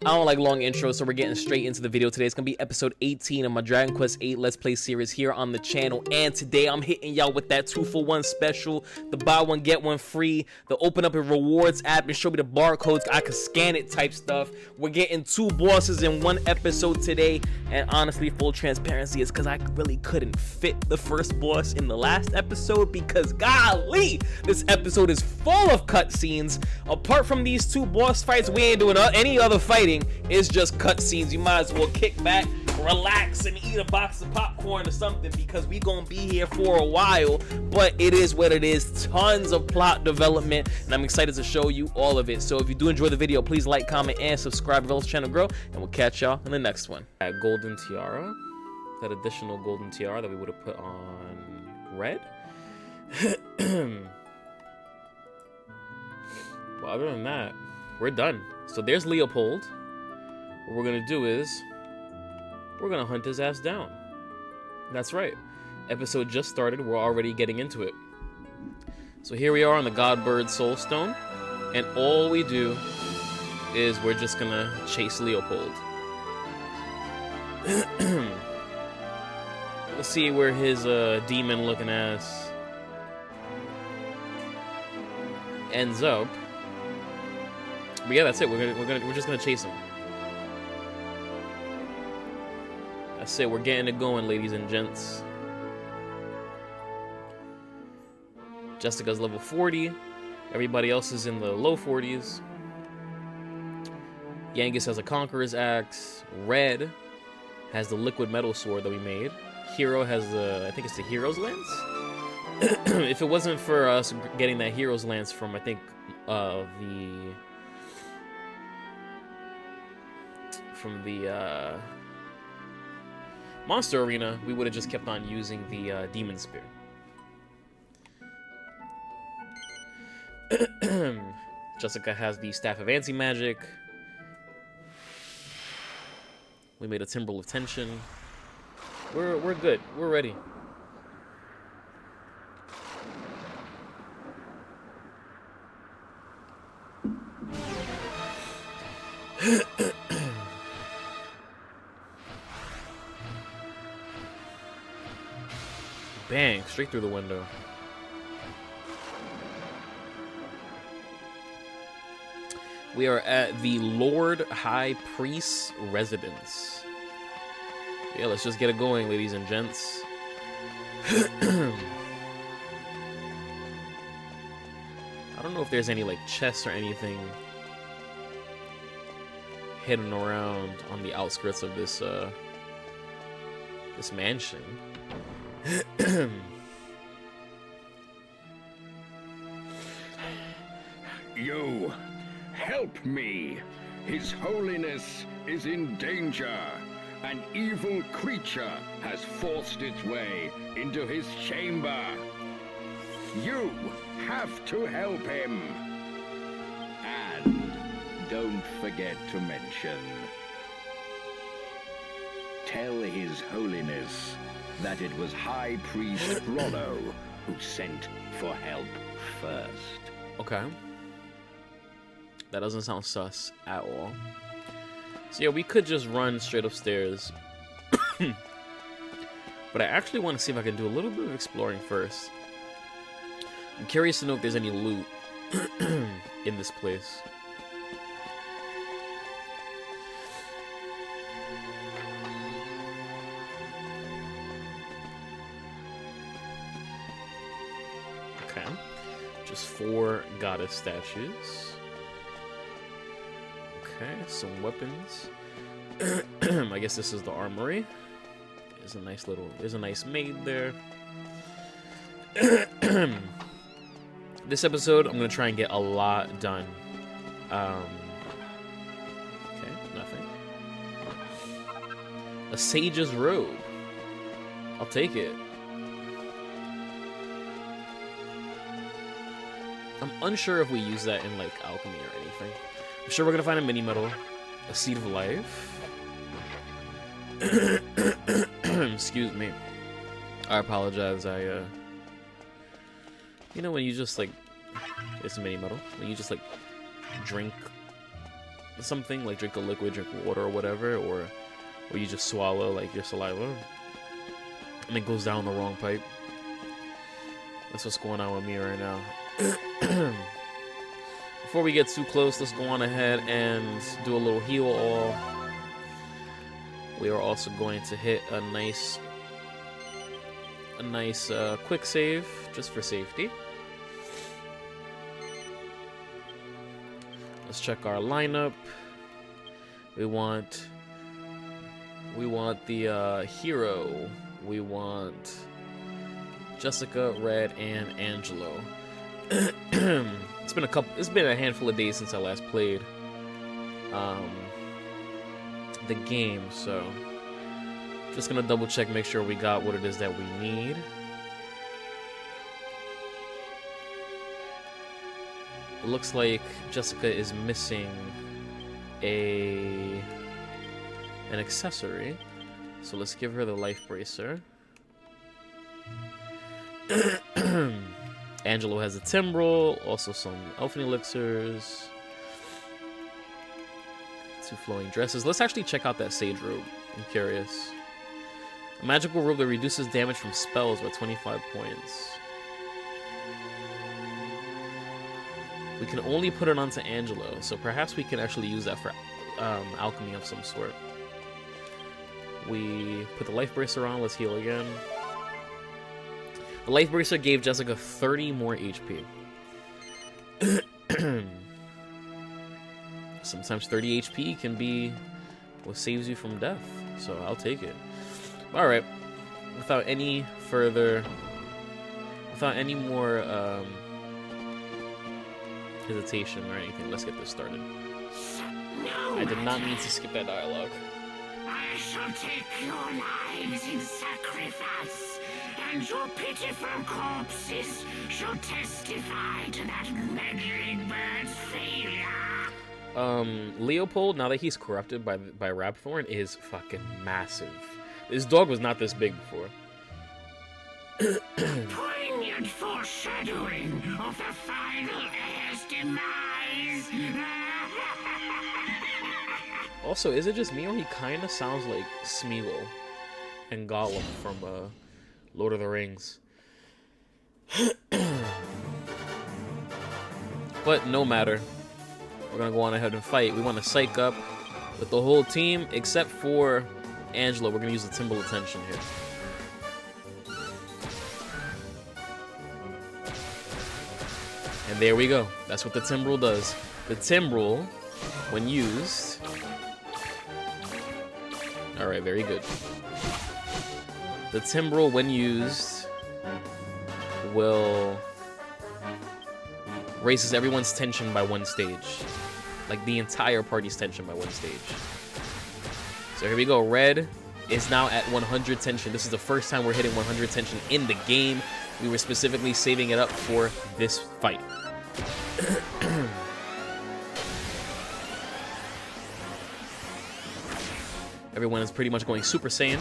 I don't like long intros, so we're getting straight into the video today. It's gonna be episode 18 of my Dragon Quest VIII Let's Play series here on the channel. And today I'm hitting y'all with that 2-for-1 special, the buy one get one free, the open up a rewards app and show me the barcodes, I can scan it type stuff. We're getting 2 bosses in one episode today, and honestly, full transparency is because I really couldn't fit the first boss in the last episode because golly, this episode is full of cutscenes. Apart from these 2 boss fights, we ain't doing any other fighting. It's just cutscenes. You might as well kick back, relax, and eat a box of popcorn or something because we gonna be here for a while. But it is what it is. Tons of plot development, and I'm excited to show you all of it. So if you do enjoy the video, please like, comment, and subscribe. Help the channel grow, and we'll catch y'all in the next one. That golden tiara, that additional golden tiara that we would have put on red. Well, other than that, we're done. So there's Leopold. What we're gonna do is we're gonna hunt his ass down. That's right. Episode just started. We're already getting into it. So here we are on the Godbird Soulstone, and all we do is we're just gonna chase Leopold. Let's see where his demon-looking ass ends up. But yeah, that's it. We're just gonna chase him. That's it. We're getting it going, ladies and gents. Jessica's level 40. Everybody else is in the low 40s. Yangus has a Conqueror's Axe. Red has the liquid metal sword that we made. Hero has the, I think it's the Hero's Lance. If it wasn't for us getting that Hero's Lance from, I think, from the Monster Arena, we would have just kept on using the Demon Spear. Jessica has the Staff of Anti-Magic. We made a Timbrel of Tension. We're good. We're ready. Bang, straight through the window. We are at the Lord High Priest's residence. Yeah, let's just get it going, ladies and gents. I don't know if there's any, like, chests or anything hidden around on the outskirts of this, this mansion. You, help me. His Holiness is in danger. An evil creature has forced its way into his chamber. You have to help him. And don't forget to mention, tell His Holiness that it was High Priest Rollo who sent for help first. Okay. That doesn't sound sus at all. So yeah, we could just run straight upstairs. But I actually want to see if I can do a little bit of exploring first. I'm curious to know if there's any loot in this place. Okay. Just 4 goddess statues. Okay, some weapons. I guess this is the armory. There's a nice maid there. This episode, I'm gonna try and get a lot done. Okay, nothing. A sage's robe. I'll take it. I'm unsure if we use that in, like, alchemy or anything. I'm sure we're gonna find a mini medal, a seed of life. Excuse me. I apologize. You know when you just, like, it's a mini medal. When you just, like, drink something, like drink a liquid, drink water or whatever, or you just swallow like your saliva, and it goes down the wrong pipe. That's what's going on with me right now. Before we get too close, let's go on ahead and do a little heal all. We are also going to hit a nice quick save just for safety. Let's check our lineup. We want the hero. We want Jessica, Red, and Angelo. It's been a handful of days since I last played the game, so just gonna double check, make sure we got what it is that we need. It looks like Jessica is missing an accessory, so let's give her the life bracer. Angelo has a timbrel, also some elfin elixirs, 2 flowing dresses. Let's actually check out that sage robe. I'm curious. A magical robe that reduces damage from spells by 25 points. We can only put it onto Angelo, so perhaps we can actually use that for alchemy of some sort. We put the life bracer on. Let's heal again. The life bracer gave Jessica 30 more HP. Sometimes 30 HP can be what saves you from death, so I'll take it. Alright, without any more hesitation or anything, let's get this started. No, I did not mean to skip that dialogue. I shall take your lives in sacrifice, and your pitiful corpses shall testify to that meddling bird's failure. Leopold, now that he's corrupted by Rapthorn, is fucking massive. This dog was not this big before. Poignant foreshadowing of the final heir's demise. Also, is it just me or he kind of sounds like Smeagol and Gollum from Lord of the Rings? But no matter. We're gonna go on ahead and fight. We want to psych up with the whole team except for Angela. We're gonna use the Timbrel Attention here. And there we go. That's what the Timbrel does. The Timbrel, when used... Alright, very good. The Timbrel, when used, will... raises everyone's tension by 1 stage. Like, the entire party's tension by 1 stage. So here we go. Red is now at 100 tension. This is the first time we're hitting 100 tension in the game. We were specifically saving it up for this fight. Everyone is pretty much going Super Saiyan.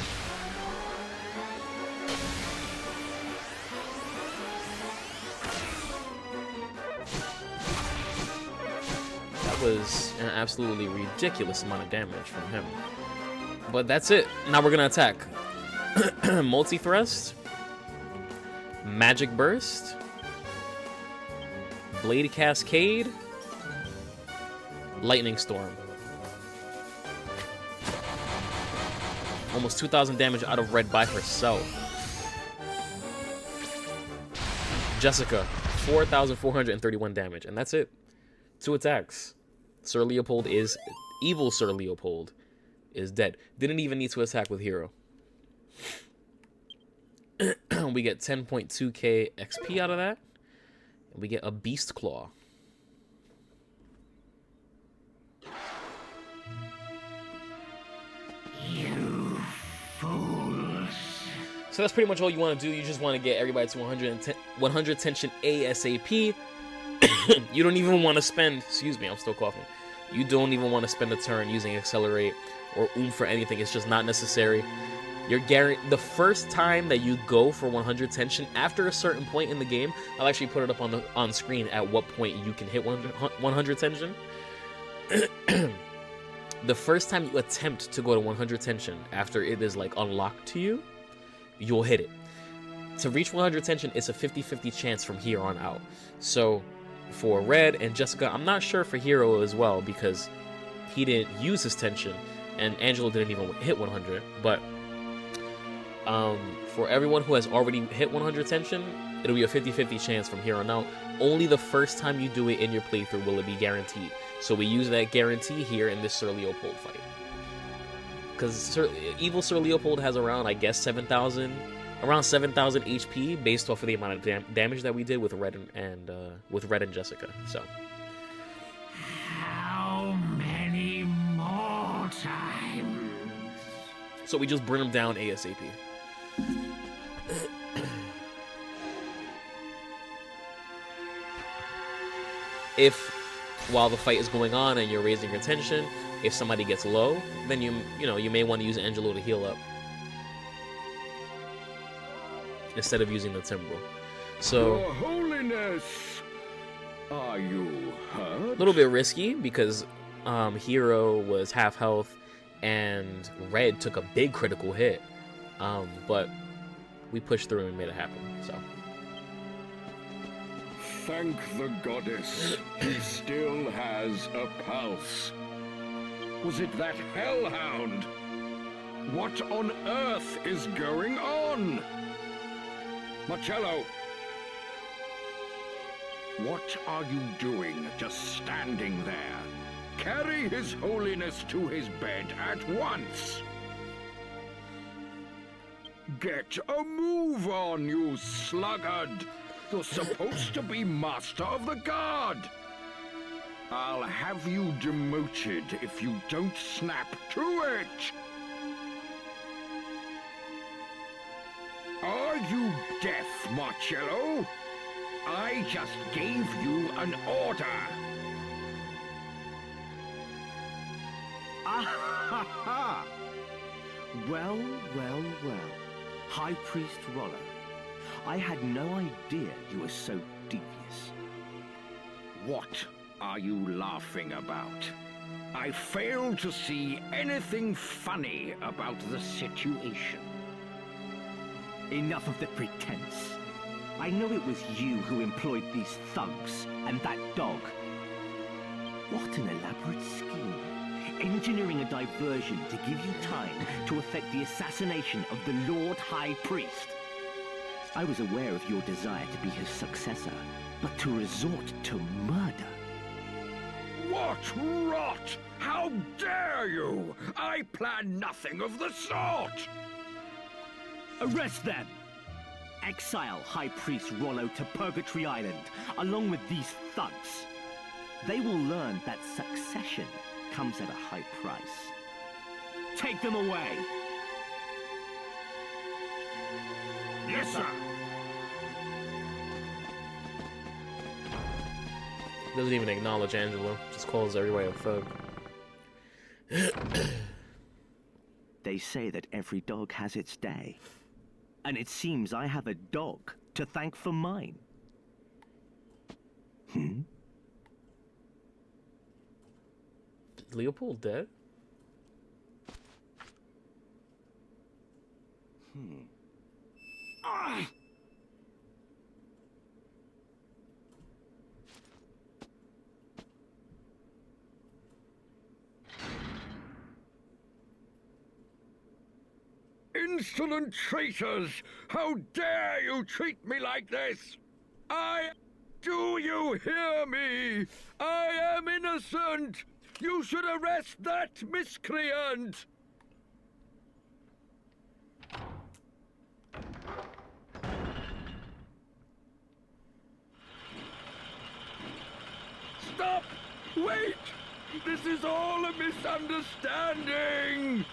That was an absolutely ridiculous amount of damage from him. But that's it. Now we're gonna attack. Multi-thrust. Magic Burst. Blade Cascade. Lightning Storm. Almost 2,000 damage out of Red by herself. Jessica, 4,431 damage, and that's it. 2 attacks. Sir Leopold is... Evil Sir Leopold is dead. Didn't even need to attack with Hero. We get 10.2k XP out of that. And we get a Beast Claw. You fools. So that's pretty much all you want to do. You just want to get everybody to 100 tension ASAP. You don't even want to spend... Excuse me, I'm still coughing. You don't even want to spend a turn using Accelerate or Oomph for anything. It's just not necessary. You're guaranteed... The first time that you go for 100 tension, after a certain point in the game, I'll actually put it up on screen at what point you can hit 100 tension. The first time you attempt to go to 100 tension after it is like unlocked to you, you'll hit it. To reach 100 tension, it's a 50-50 chance from here on out. So for Red and Jessica, I'm not sure for Hero as well because he didn't use his tension and Angelo didn't even hit 100. But for everyone who has already hit 100 tension, it'll be a 50-50 chance from here on out. Only the first time you do it in your playthrough will it be guaranteed. So we use that guarantee here in this Sir Leopold fight. Because evil Sir Leopold has around, I guess, 7,000 HP based off of the amount of damage that we did with Red and Jessica. So. How many more times? So we just burn him down ASAP. If while the fight is going on and you're raising your tension, if somebody gets low, then you may want to use Angelo to heal up instead of using the Timbrel. So Your Holiness, are you hurt? a little bit risky because Hero was half health and Red took a big critical hit, but we pushed through and made it happen. So. Thank the goddess, he still has a pulse. Was it that hellhound? What on earth is going on? Marcello! What are you doing just standing there? Carry His Holiness to his bed at once! Get a move on, you sluggard! You're supposed to be Master of the Guard! I'll have you demoted if you don't snap to it! Are you deaf, Marcello? I just gave you an order! Ah ha ha! Well, well, well. High Priest Rollo. I had no idea you were so devious. What are you laughing about? I fail to see anything funny about the situation. Enough of the pretense. I know it was you who employed these thugs and that dog. What an elaborate scheme. Engineering a diversion to give you time to effect the assassination of the Lord High Priest. I was aware of your desire to be his successor, but to resort to murder. What rot! How dare you! I plan nothing of the sort! Arrest them! Exile High Priest Rollo to Purgatory Island, along with these thugs. They will learn that succession comes at a high price. Take them away! Yes, sir! Doesn't even acknowledge Angelo, just calls everybody a thug. They say that every dog has its day. And it seems I have a dog to thank for mine. Is Leopold dead? Insolent traitors! How dare you treat me like this? Do you hear me? I am innocent! You should arrest that miscreant! Stop! Wait! This is all a misunderstanding!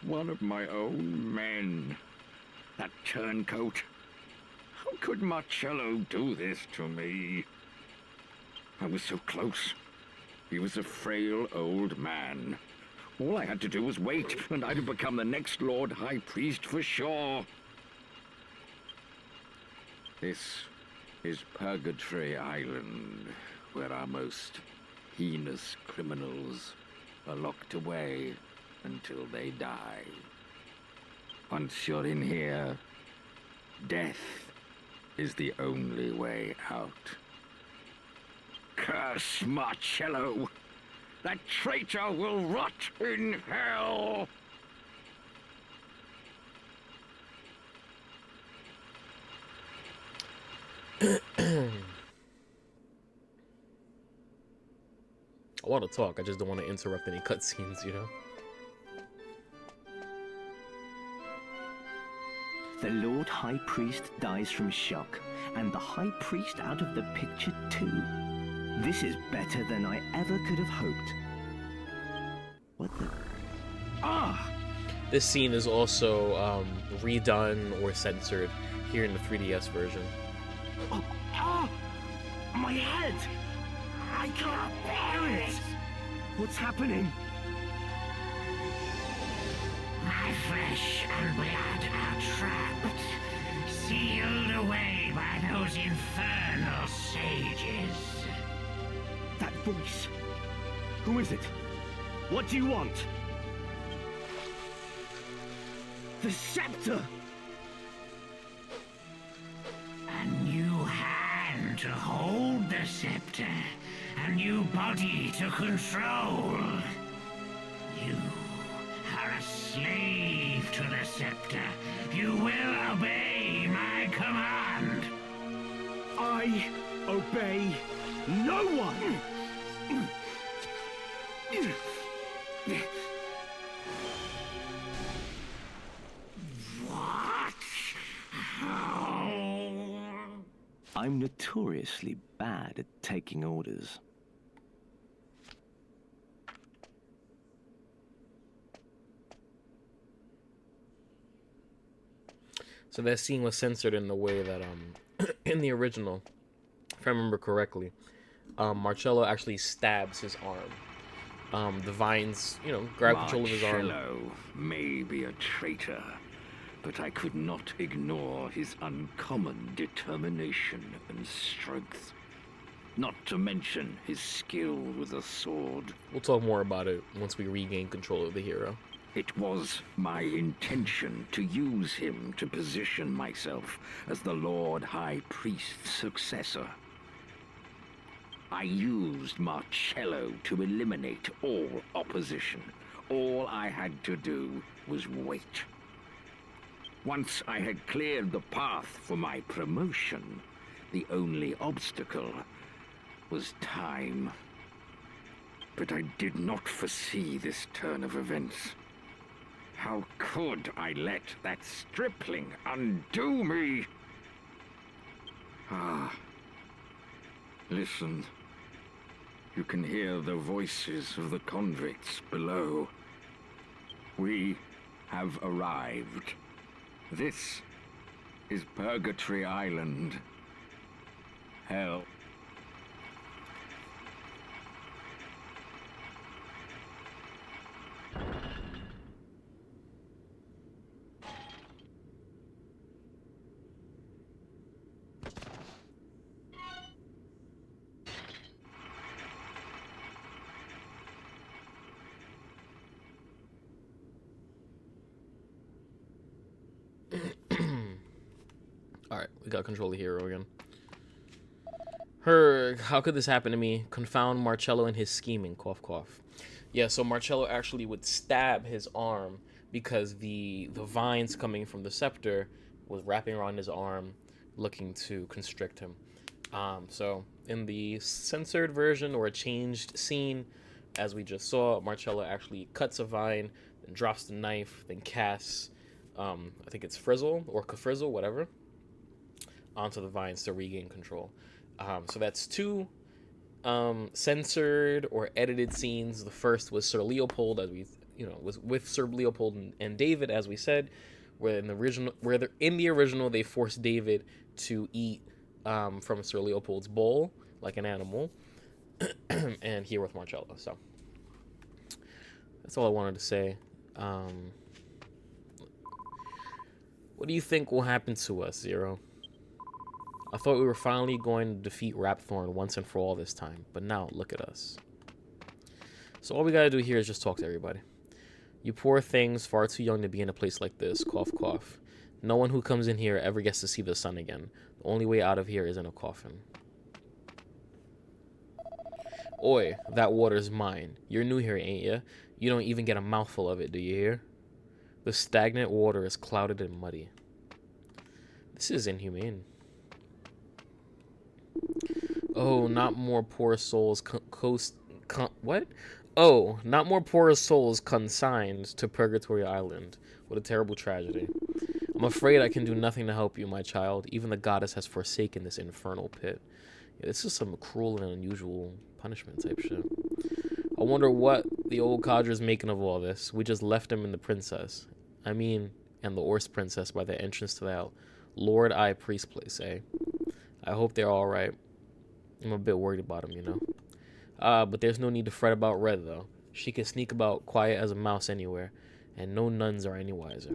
One of my own men. That turncoat. How could Marcello do this to me? I was so close. He was a frail old man. All I had to do was wait, and I'd have become the next Lord High Priest for sure. This is Purgatory Island, where our most heinous criminals are locked away until they die. Once you're in here, death is the only way out. Curse Marcello! That traitor will rot in hell! I want to talk, I just don't want to interrupt any cutscenes, you know? The Lord High Priest dies from shock, and the High Priest out of the picture too. This is better than I ever could have hoped. What the... Ah! This scene is also redone or censored here in the 3DS version. Oh, ah! My head! I can't bear it! What's happening? My flesh and blood are trapped, sealed away by those infernal sages. That voice. Who is it? What do you want? The scepter! A new hand to hold the scepter, a new body to control. You are a slave to the scepter. You will obey my command. I obey no one! What? How? I'm notoriously bad at taking orders. So that scene was censored in the way that in the original, if I remember correctly, Marcello actually stabs his arm. The vines, you know, grab control of his arm. Marcello may be a traitor, but I could not ignore his uncommon determination and strength. Not to mention his skill with a sword. We'll talk more about it once we regain control of the hero. It was my intention to use him to position myself as the Lord High Priest's successor. I used Marcello to eliminate all opposition. All I had to do was wait. Once I had cleared the path for my promotion, the only obstacle was time. But I did not foresee this turn of events. How could I let that stripling undo me? Ah. Listen. You can hear the voices of the convicts below. We have arrived. This is Purgatory Island. Hell. Alright, we got control of the hero again. How could this happen to me? Confound Marcello and his scheming, cough cough. Yeah, so Marcello actually would stab his arm because the vines coming from the scepter was wrapping around his arm, looking to constrict him. So in the censored version or a changed scene, as we just saw, Marcello actually cuts a vine, then drops the knife, then casts, I think it's Frizzle or Kafrizzle, whatever, onto the vines to regain control. So that's two censored or edited scenes. The first was Sir Leopold, as we, was with Sir Leopold and David, as we said, where in the original they forced David to eat from Sir Leopold's bowl like an animal, and here with Marcello. So That's all I wanted to say. What do you think will happen to us, Zero? I thought we were finally going to defeat Rapthorn once and for all this time, but now look at us. So all we gotta do here is just talk to everybody. You poor things, far too young to be in a place like this, cough cough. No one who comes in here ever gets to see the sun again. The only way out of here is in a coffin. Oi, that water's mine. You're new here, ain't ya? You don't even get a mouthful of it, do you hear? The stagnant water is clouded and muddy. This is inhumane. Oh, not more poor souls Oh, not more poor souls consigned to Purgatory Island. What a terrible tragedy. I'm afraid I can do nothing to help you, my child. Even the goddess has forsaken this infernal pit. Yeah, this is some cruel and unusual punishment type shit. I wonder what the old cadre's making of all this. We just left him and the princess. And the Orse princess by the entrance to that Lord Eye priest place, eh? I hope they're alright. I'm a bit worried about him, you know. But there's no need to fret about Red, though. She can sneak about quiet as a mouse anywhere, and no nuns are any wiser.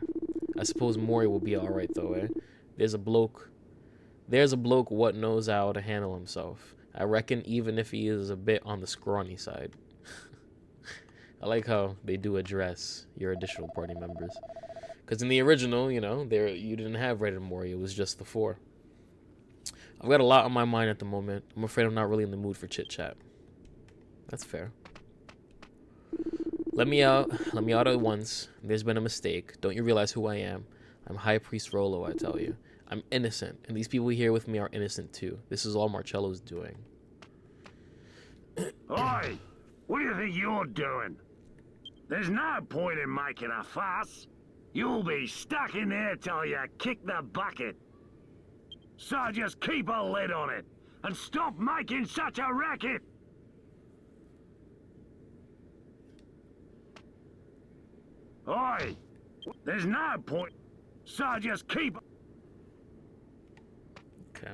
I suppose Mori will be alright, though, eh? There's a bloke what knows how to handle himself. I reckon even if he is a bit on the scrawny side. I like how they do address your additional party members. Because in the original, you know, you didn't have Red and Mori, it was just the four. I've got a lot on my mind at the moment. I'm afraid I'm not really in the mood for chit-chat. That's fair. Let me out at once. There's been a mistake. Don't you realize who I am? I'm High Priest Rollo, I tell you. I'm innocent, and these people here with me are innocent too. This is all Marcello's doing. Oi! What do you think you're doing? There's no point in making a fuss. You'll be stuck in there till you kick the bucket. So just keep a lid on it, and stop making such a racket! Oi! There's no point. So just keep... Okay.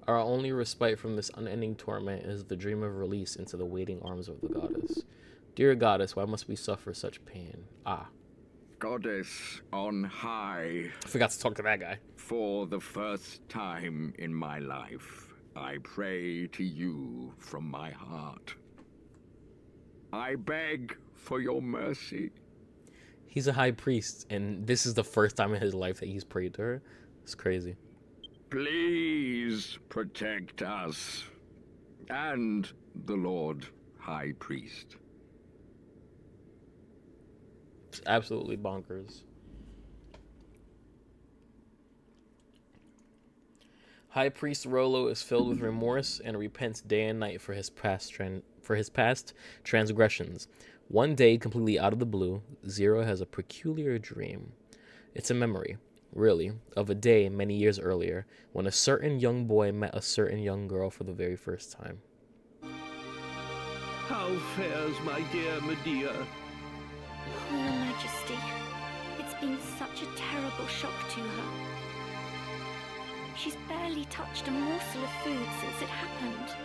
Our only respite from this unending torment is the dream of release into the waiting arms of the goddess. Dear goddess, why must we suffer such pain? Ah. Goddess on high. I forgot to talk to that guy. For the first time in my life, I pray to you from my heart. I beg for your mercy. He's a high priest, and this is the first time in his life that he's prayed to her. It's crazy. Please protect us and the Lord High Priest. It's absolutely bonkers. High Priest Rollo is filled with remorse and repents day and night for his past transgressions. One day, completely out of the blue, Zero has a peculiar dream. It's a memory, really, of a day many years earlier when a certain young boy met a certain young girl for the very first time. How fares my dear Medea? Oh, Your Majesty, it's been such a terrible shock to her. She's barely touched a morsel of food since it happened.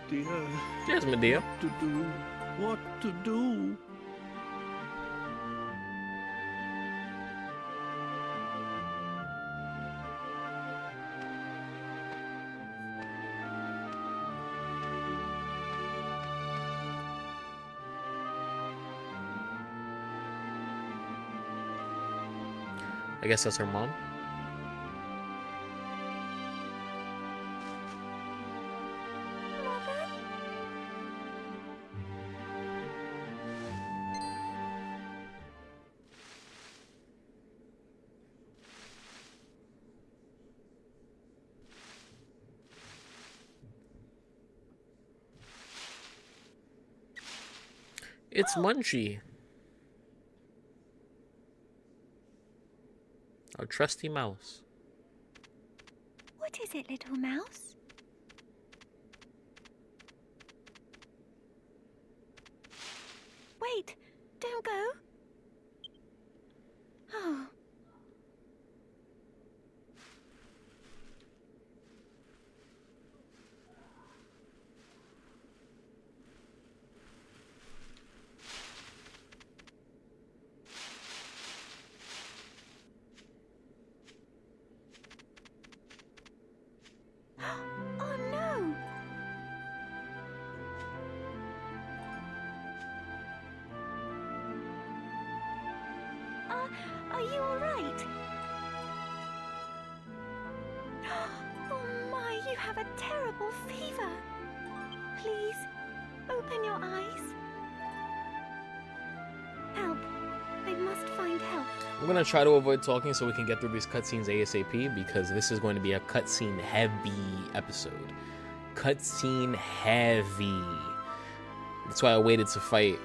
Medea. There's Medea. What to do? What to do? I guess that's her mom. It's Munchie. Our trusty mouse. What is it, little mouse? Wait, Don't go. Oh. Oh no! Are you all right? Oh my, you have a terrible fever. Please, open your eyes. Help. I must find help. I'm gonna try to avoid talking so we can get through these cutscenes ASAP, because this is going to be a cutscene heavy episode. Cutscene heavy. That's why I waited to fight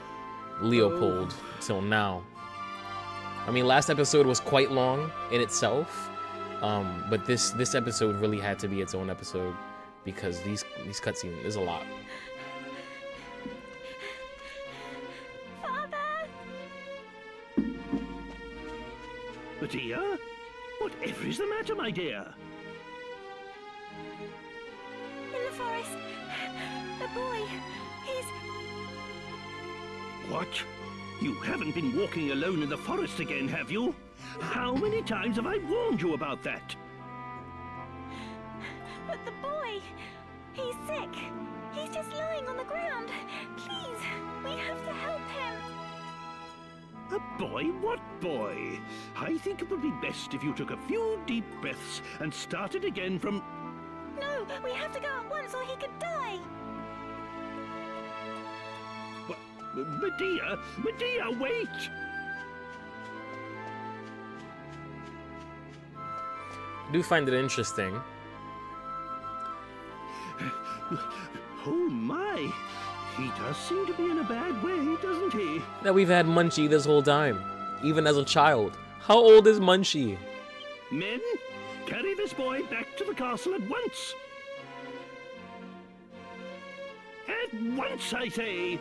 Leopold till now. I mean, last episode was quite long in itself, but this episode really had to be its own episode because these cutscenes is a lot. Medea? Whatever is the matter, my dear? In the forest, the boy, he's... What? You haven't been walking alone in the forest again, have you? How many times have I warned you about that? But the boy, he's sick. He's just lying on the ground. Please, we have to help him. A boy? What boy? I think it would be best if you took a few deep breaths and started again from... No, we have to go at once or he could die. What? Medea? Medea, wait! I do find it interesting. Oh my! He does seem to be in a bad way, doesn't he? That we've had Munchie this whole time, even as a child. How old is Munchie? Men, carry this boy back to the castle at once! At once, I say!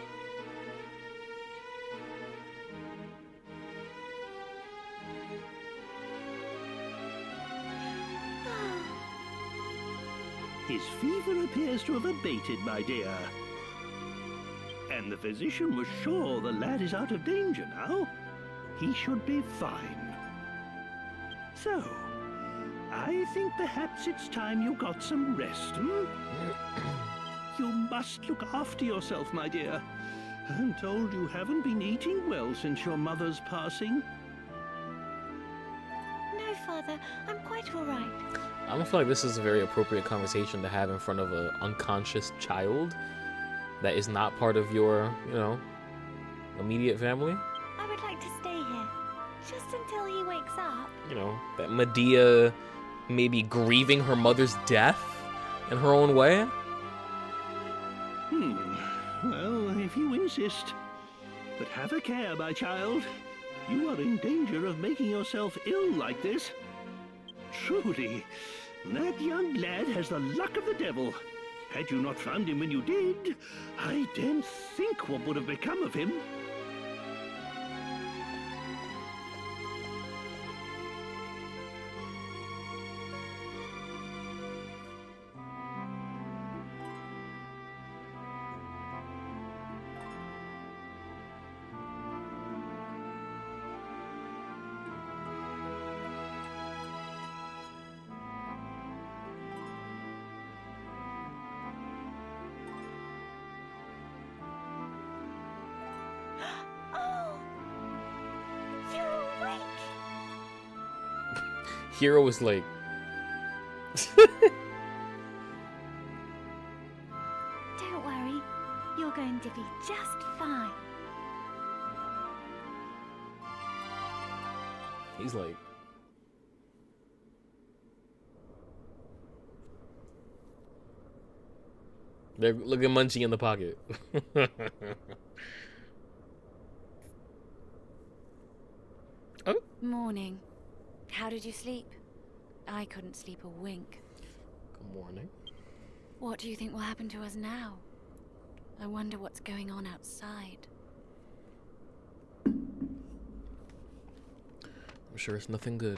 His fever appears to have abated, my dear. And the physician was sure the lad is out of danger now. He should be fine. So, I think perhaps it's time you got some rest, hmm? You must look after yourself, my dear. I'm told you haven't been eating well since your mother's passing. No, Father, I'm quite all right. I don't feel like this is a very appropriate conversation to have in front of an unconscious child that is not part of your, immediate family. I would like to stay here, just until he wakes up. That Medea may be grieving her mother's death in her own way. Well, if you insist. But have a care, my child. You are in danger of making yourself ill like this. Truly, that young lad has the luck of the devil. Had you not found him when you did, I daren't think what would have become of him. Hero was like... Don't worry, you're going to be just fine. He's like... Look at Munchie in the pocket. Oh. Morning. How did you sleep? I couldn't sleep a wink. Good morning. What do you think will happen to us now? I wonder what's going on outside. I'm sure it's nothing good.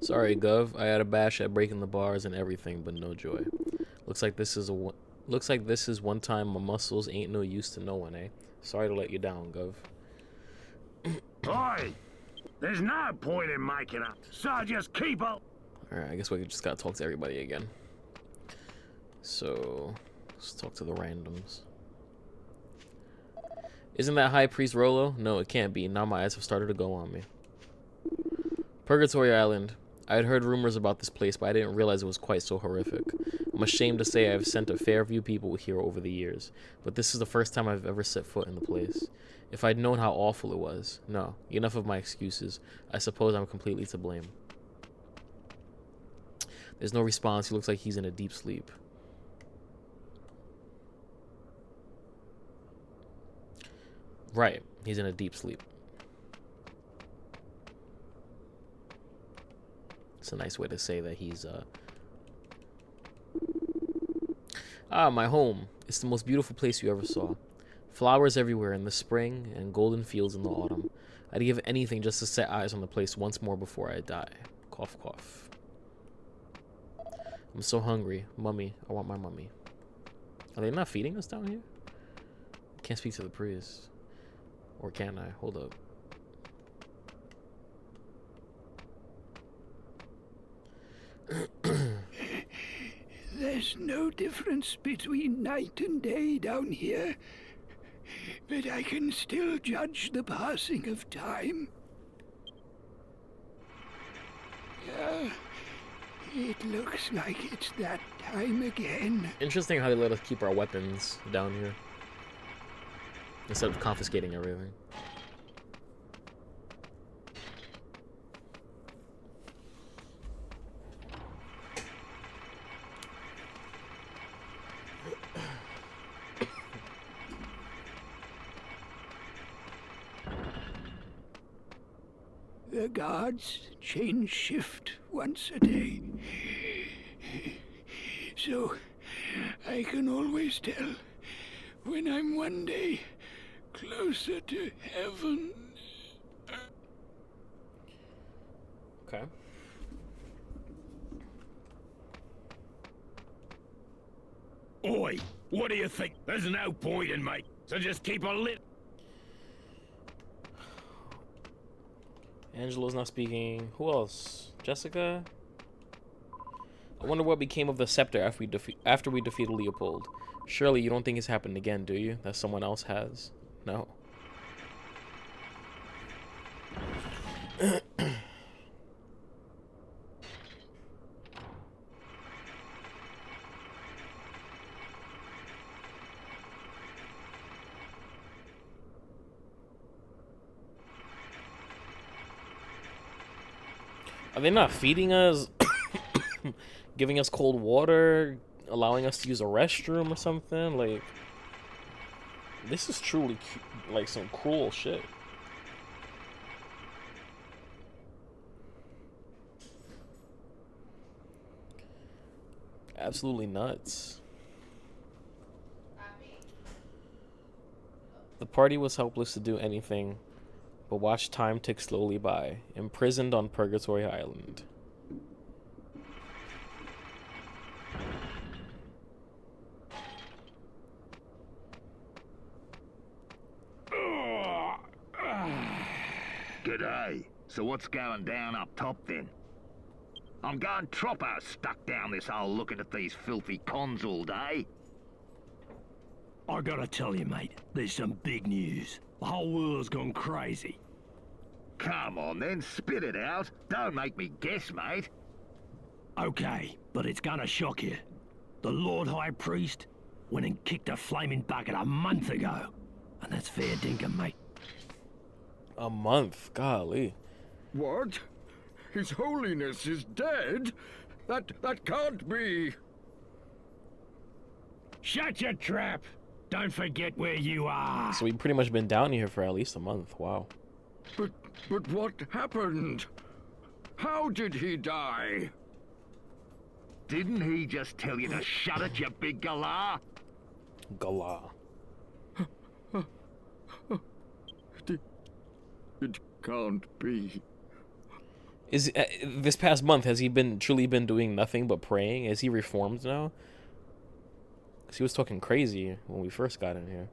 Sorry, Gov. I had a bash at breaking the bars and everything, but no joy. Looks like this is one time my muscles ain't no use to no one, eh? Sorry to let you down, Gov. Oi! There's no point in making up, so just keep up. Alright, I guess we just gotta talk to everybody again. So, let's talk to the randoms. Isn't that High Priest Rolo? No, it can't be. Now my eyes have started to go on me. Purgatory Island. I had heard rumors about this place, but I didn't realize it was quite so horrific. I'm ashamed to say I've sent a fair few people here over the years, but this is the first time I've ever set foot in the place. If I'd known how awful it was. No, enough of my excuses. I suppose I'm completely to blame. There's no response. He looks like he's in a deep sleep. Right, he's in a deep sleep. It's a nice way to say that he's, Ah, my home. It's the most beautiful place you ever saw. Flowers everywhere in the spring and golden fields in the autumn. I'd give anything just to set eyes on the place once more before I die. Cough, cough. I'm so hungry. Mummy, I want my mummy. Are they not feeding us down here? Can't speak to the priest. Or can I? Hold up. There's no difference between night and day down here, but I can still judge the passing of time. It looks like it's that time again. Interesting how they let us keep our weapons down here instead of confiscating everything. The guards change shift once a day, so I can always tell when I'm one day closer to heaven. Okay. Oi! What do you think? There's no point in mate, so just keep a lit. Angelo's not speaking. Who else? Jessica? I wonder what became of the scepter after we defeated Leopold. Surely you don't think it's happened again, do you? That someone else has? No. Are they not feeding us, giving us cold water, allowing us to use a restroom or something? Like, this is truly like some cruel shit. Absolutely nuts. The party was helpless to do anything but watch time tick slowly by, imprisoned on Purgatory Island. G'day. So what's going down up top then? I'm going troppo stuck down this hole looking at these filthy cons all day. I gotta tell you, mate, there's some big news. The whole world's gone crazy. Come on then, spit it out. Don't make me guess, mate. Okay, but it's gonna shock you. The Lord High Priest went and kicked a flaming bucket a month ago. And that's fair dinkum, mate. A month? Golly. What? His Holiness is dead? That can't be. Shut your trap. Don't forget where you are. So we've pretty much been down here for at least a month. Wow. But what happened? How did he die? Didn't he just tell you to shut it, you big galah? Galah. It Can't be. Is this past month, has he truly been doing nothing but praying? Is he reformed now? Because he was talking crazy when we first got in here.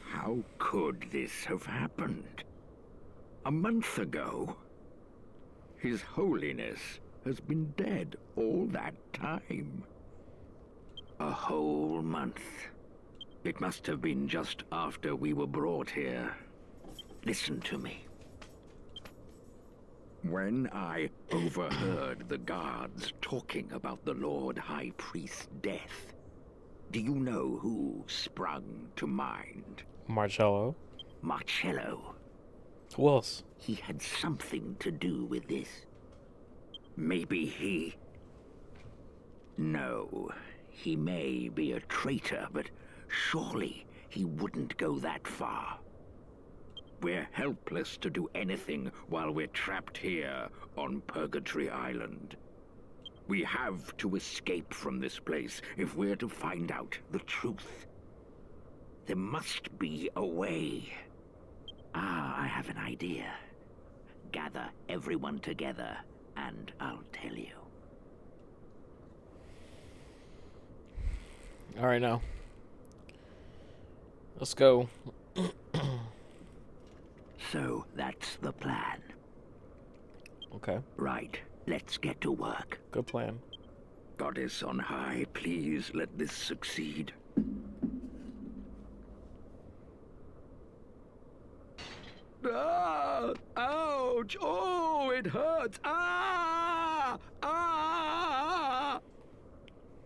How could this have happened? A month ago? His Holiness has been dead all that time. A whole month. It must have been just after we were brought here. Listen to me. When I overheard the guards talking about the Lord High Priest's death, do you know who sprung to mind? Marcello. Marcello. Who else? He had something to do with this. Maybe he... No, he may be a traitor, but surely he wouldn't go that far. We're helpless to do anything while we're trapped here on Purgatory Island. We have to escape from this place if we're to find out the truth. There must be a way. I have an idea. Gather everyone together, and I'll tell you. All right, now. Let's go. So, that's the plan. Okay. Right, let's get to work. Good plan. Goddess on high, please let this succeed. Ah! Ouch! Oh, it hurts! Ah! Ah!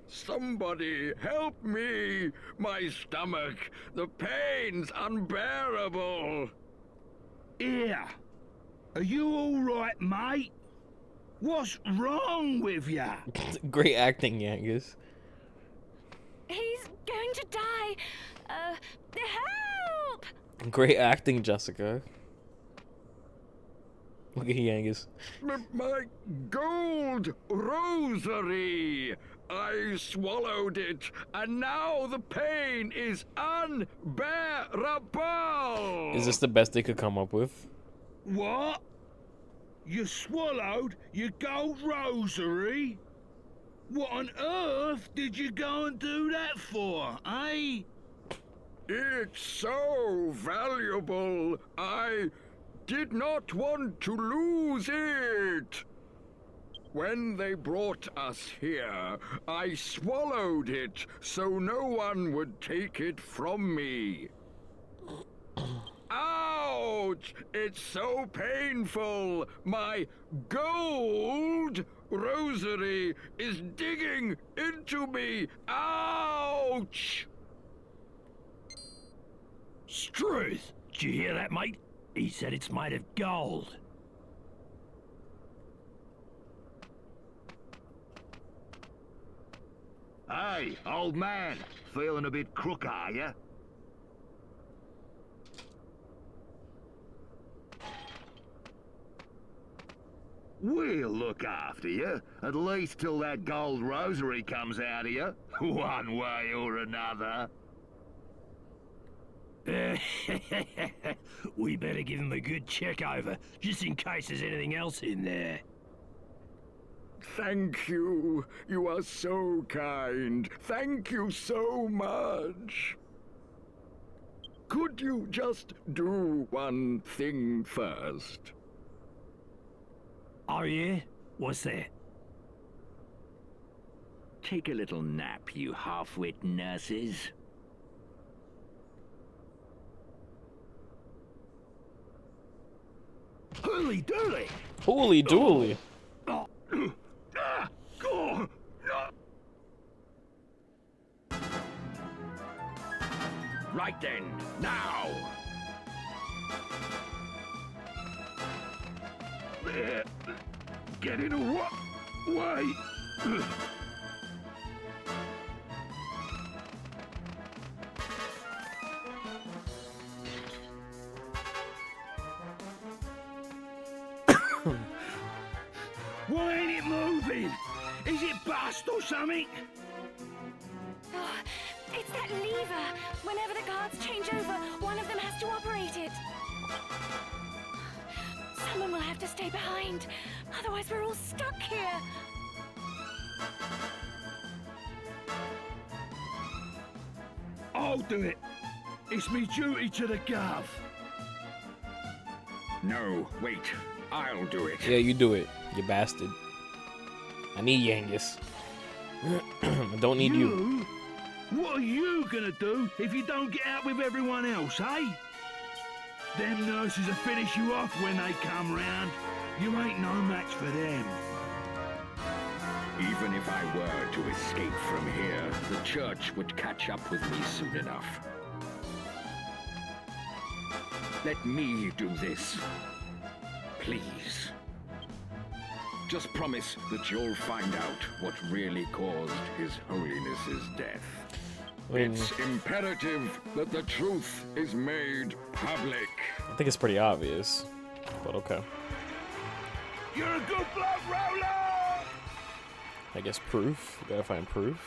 Somebody help me! My stomach! The pain's unbearable! Here. Are you all right, mate? What's wrong with ya? Great acting, Yangus. He's going to die. Help! Great acting, Jessica. Look at Yangus. My gold rosary! I swallowed it, and now the pain is unbearable! Is this the best they could come up with? What? You swallowed your gold rosary? What on earth did you go and do that for, eh? It's so valuable, I did not want to lose it. When they brought us here, I swallowed it so no one would take it from me. Ouch! It's so painful. My gold rosary is digging into me. Ouch! Struth! Did you hear that, mate? He said it's made of gold. Hey, old man. Feeling a bit crook, are ya? We'll look after you, at least till that gold rosary comes out of you, one way or another. We better give him a good check over, just in case there's anything else in there. Thank you. You are so kind. Thank you so much. Could you just do one thing first? Oh yeah? What's that? Take a little nap, you half-wit nurses. Hooly dooly! Holy dooly! Oh. Ah, go! No. Right then, now! Get in a way! Why ain't it moving? Is it bust or something? Oh, It's that lever. Whenever the guards change over, one of them has to operate it. Someone will have to stay behind. Otherwise, we're all stuck here. I'll do it. It's me duty to the Gov. No, wait. I'll do it. Yeah, you do it, you bastard. I need Yangus. I don't need you. What are you gonna do if you don't get out with everyone else, eh? Them nurses will finish you off when they come round. You ain't no match for them. Even if I were to escape from here, the church would catch up with me soon enough. Let me do this. Please. Just promise that you'll find out what really caused His Holiness's death. It's imperative that the truth is made public. I think it's pretty obvious, but okay. You're a good bloke, Roller! I guess proof. We gotta find proof.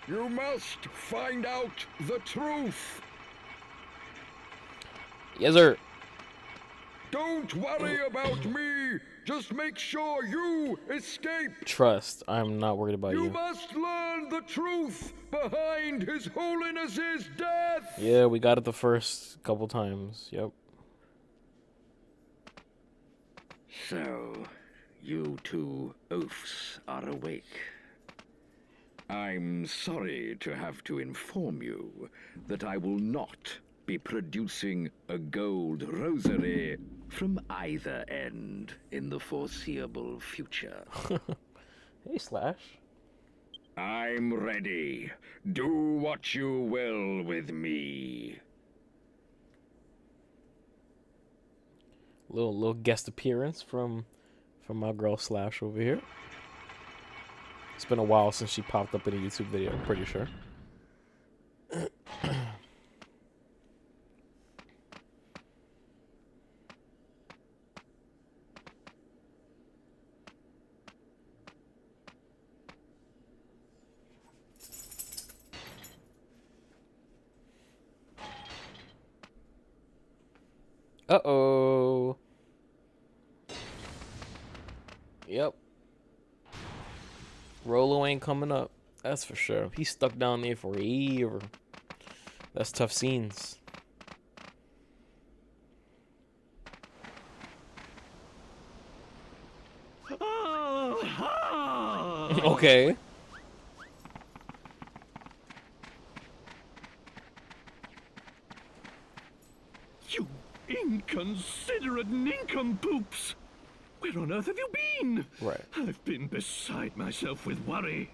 You must find out the truth. Yes, sir. Don't worry about me. Just make sure you escape. Trust. I'm not worried about You you. must learn the truth behind His Holiness's death. Yeah, we got it the first couple times. Yep. So, you two oafs are awake. I'm sorry to have to inform you that I will not be producing a gold rosary from either end in the foreseeable future. Hey, Slash. I'm ready. Do what you will with me. Little guest appearance from my girl Slash over here. It's been a while since she popped up in a YouTube video, I'm pretty sure. Uh-oh. Yep. Rolo ain't coming up. That's for sure. He's stuck down there for a year. That's tough scenes. Okay. You inconsiderate nincompoops! Where on earth have you been? Right. I've been beside myself with worry.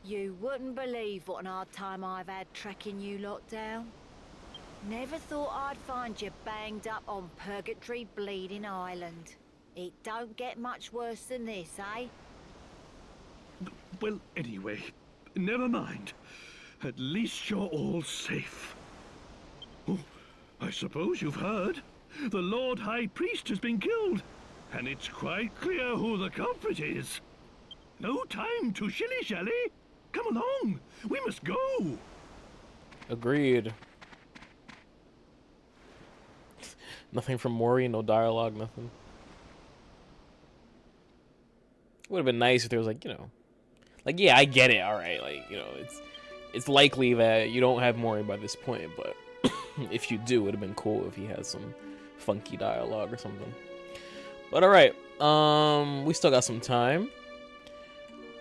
You wouldn't believe what an hard time I've had tracking you lot down. Never thought I'd find you banged up on Purgatory Bleeding Island. It don't get much worse than this, eh? Well, anyway, never mind. At least you're all safe. Oh, I suppose you've heard. The Lord High Priest has been killed, and it's quite clear who the culprit is. No time to shilly-shally. Come along, we must go. Agreed. Nothing from Mori, no dialogue, nothing. Would have been nice if there was, like, you know, like, yeah, I get it, all right, like, you know, it's likely that you don't have Mori by this point, but if you do, it would have been cool if he had some funky dialogue or something. But all right, we still got some time.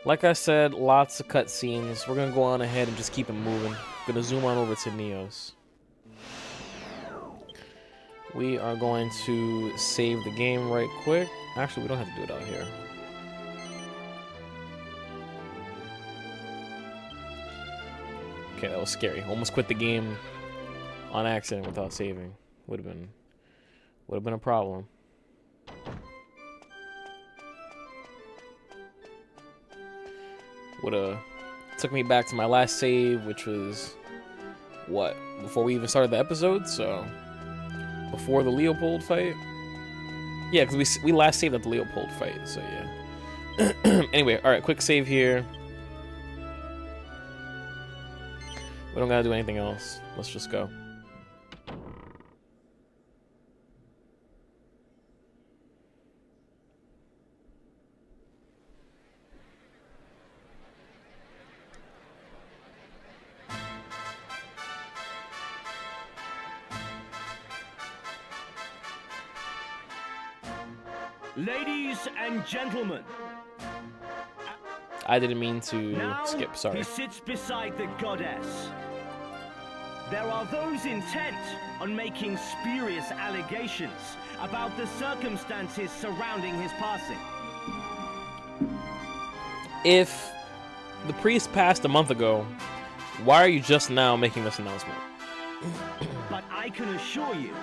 Like I said, lots of cutscenes. We're gonna go on ahead and just keep it moving. Gonna zoom on over to Neos. We are going to save the game right quick. Actually, we don't have to do it out here. Okay, that was scary. Almost quit the game on accident without saving. Would have been a problem. Would have took me back to my last save, which was what, before we even started the episode, so before the Leopold fight. Yeah, because we last saved at the Leopold fight, so yeah. Anyway, all right, quick save here. We don't gotta do anything else. Let's just go. Ladies and gentlemen, I didn't mean to now skip, sorry. he sits beside the goddess. There are those intent on making spurious allegations about the circumstances surrounding his passing. If the priest passed a month ago, why are you just now making this announcement? But I can assure you,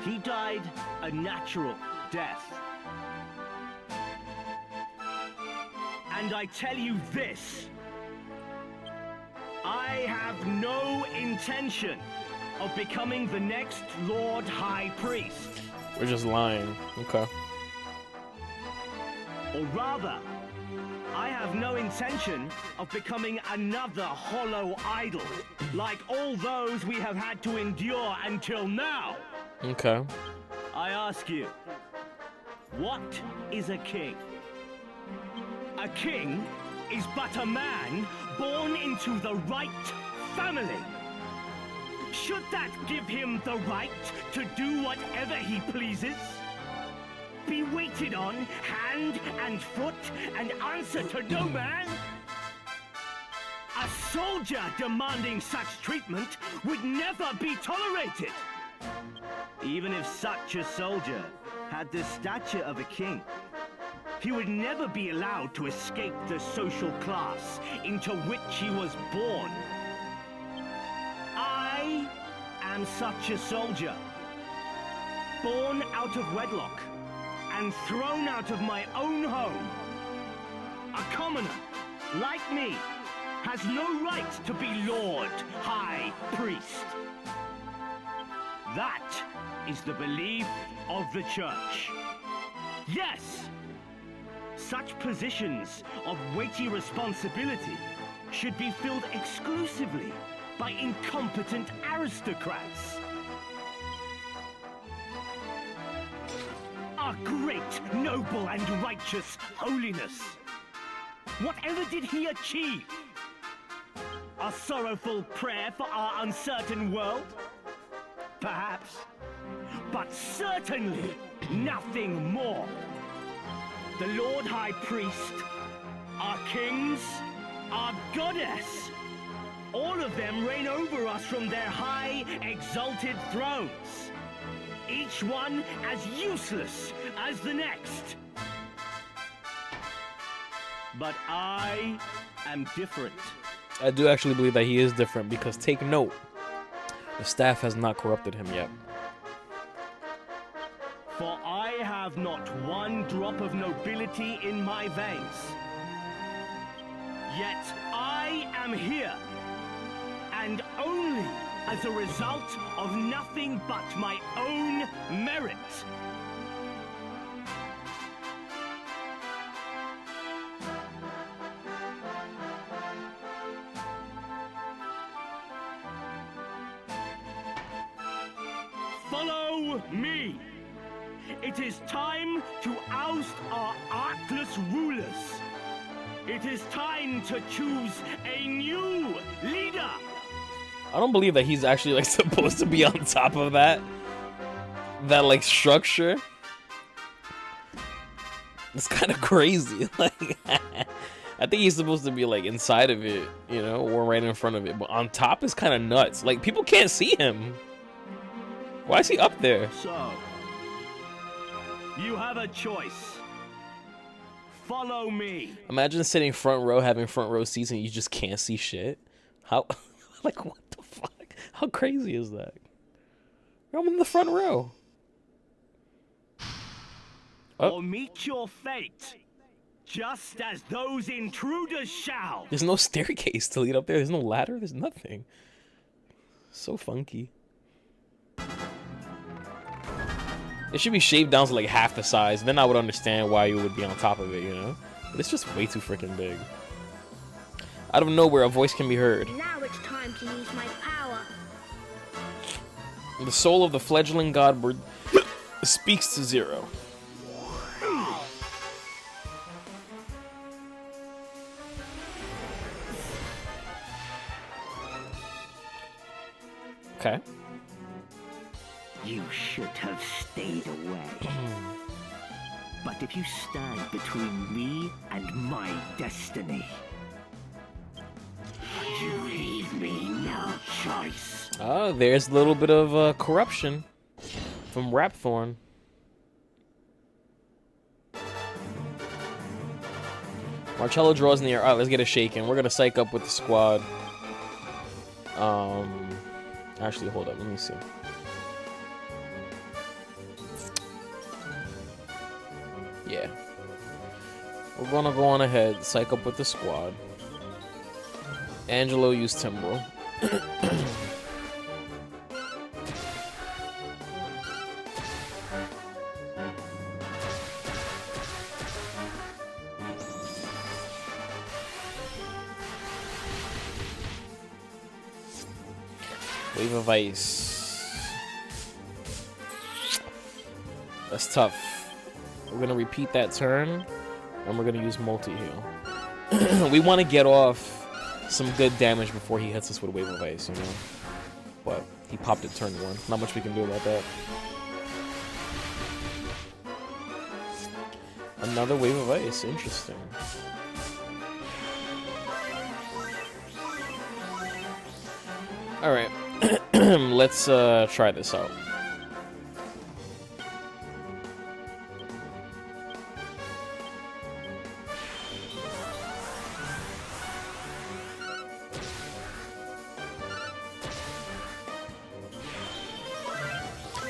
he died a natural death. And I tell you this, I have no intention of becoming the next Lord High Priest. We're just lying. Okay. Or rather, I have no intention of becoming another hollow idol, like all those we have had to endure until now. Okay. I ask you, what is a king? A king is but a man born into the right family. Should that give him the right to do whatever he pleases? Be waited on hand and foot and answer to no man? A soldier demanding such treatment would never be tolerated. Even if such a soldier had the stature of a king, he would never be allowed to escape the social class into which he was born. I am such a soldier, born out of wedlock and thrown out of my own home. A commoner, like me, has no right to be Lord High Priest. That is the belief of the Church. Yes! Such positions of weighty responsibility should be filled exclusively by incompetent aristocrats. Our great, noble, and righteous holiness. Whatever did he achieve? A sorrowful prayer for our uncertain world? Perhaps. But certainly nothing more. The Lord High Priest, our kings, our goddess, all of them reign over us from their high, exalted thrones. Each one as useless as the next. But I am different. I do actually believe that he is different because take note, the staff has not corrupted him yet. For I have not one drop of nobility in my veins. Yet I am here, and only as a result of nothing but my own merit. Follow me! It is time to oust our artless rulers. It is time to choose a new leader. I don't believe that he's actually like supposed to be on top of that like structure. It's kind of crazy. Like, I think he's supposed to be like inside of it, you know, or right in front of it. But on top is kind of nuts. Like, people can't see him. Why is he up there? So, you have a choice. Follow me. Imagine sitting front row, having front row seats, and you just can't see shit. How, like, what the fuck? How crazy is that? I'm in the front row. Oh. Or meet your fate, just as those intruders shall. There's no staircase to lead up there. There's no ladder. There's nothing. So funky. It should be shaved down to like half the size. Then I would understand why you would be on top of it, you know? But it's just way too freaking big. Out of nowhere, a voice can be heard. Now it's time to use my The soul of the fledgling godward speaks to Zero. Okay. You should have stayed away. But if you stand between me and my destiny, You leave me no choice. Ah, there's a little bit of corruption from Rapthorn. Marcello draws near. Alright, let's get a shaken. We're gonna psych up with the squad. Actually, hold up. Let me see. Yeah. We're gonna go on ahead, psych up with the squad. Angelo used Timbrel. Wave of Ice. That's tough. We're gonna repeat that turn, and we're gonna use multi-heal. We want to get off some good damage before he hits us with Wave of Ice, you know? But he popped it turn 1. Not much we can do about that. Another Wave of Ice. Interesting. Alright. Let's try this out.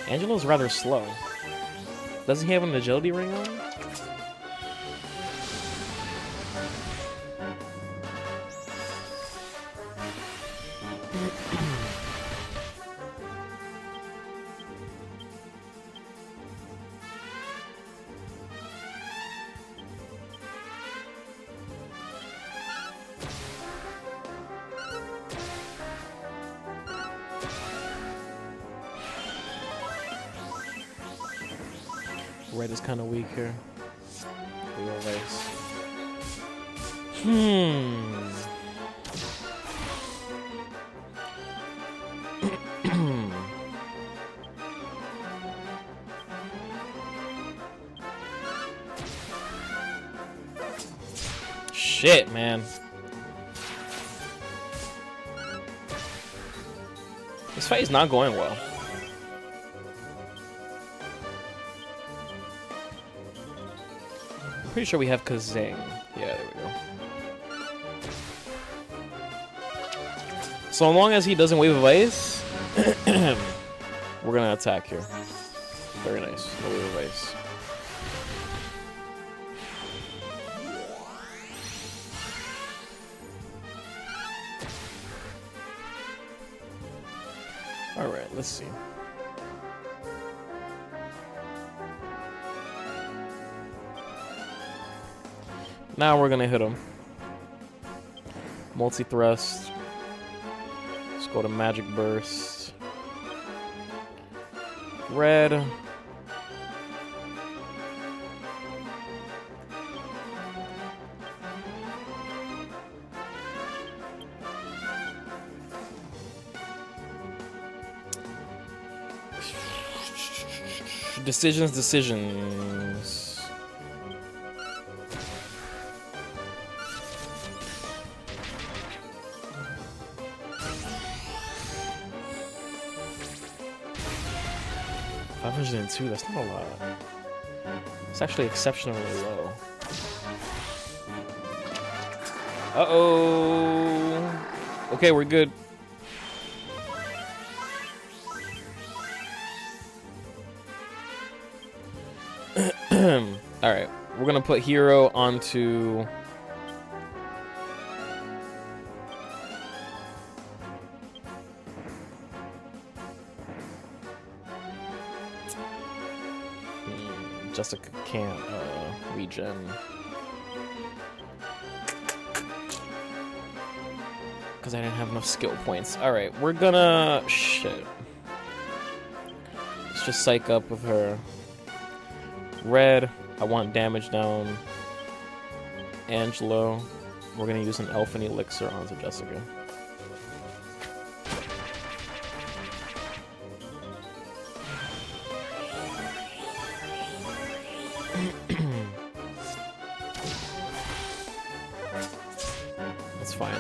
Angelo's rather slow. Doesn't he have an agility ring on? Red is kind of weak here. Real Ice. Shit, man. This fight is not going well. Pretty sure we have Kazang. Yeah, there we go. So long as he doesn't Wave of Ice, we're gonna attack here. Very nice. No Wave of Ice. Alright, let's see. Now we're gonna hit him. Multi-thrust. Let's go to Magic Burst. Red. Decisions. $502, that's not a lot. It's actually exceptionally low. Uh-oh. Okay, we're good. Alright, we're gonna put Hero onto... Jessica can't regen. Because I didn't have enough skill points. Alright, we're gonna... Shit. Let's just psych up with her. Red, I want damage down. Angelo, we're gonna use an elfin elixir onto Jessica. That's fine.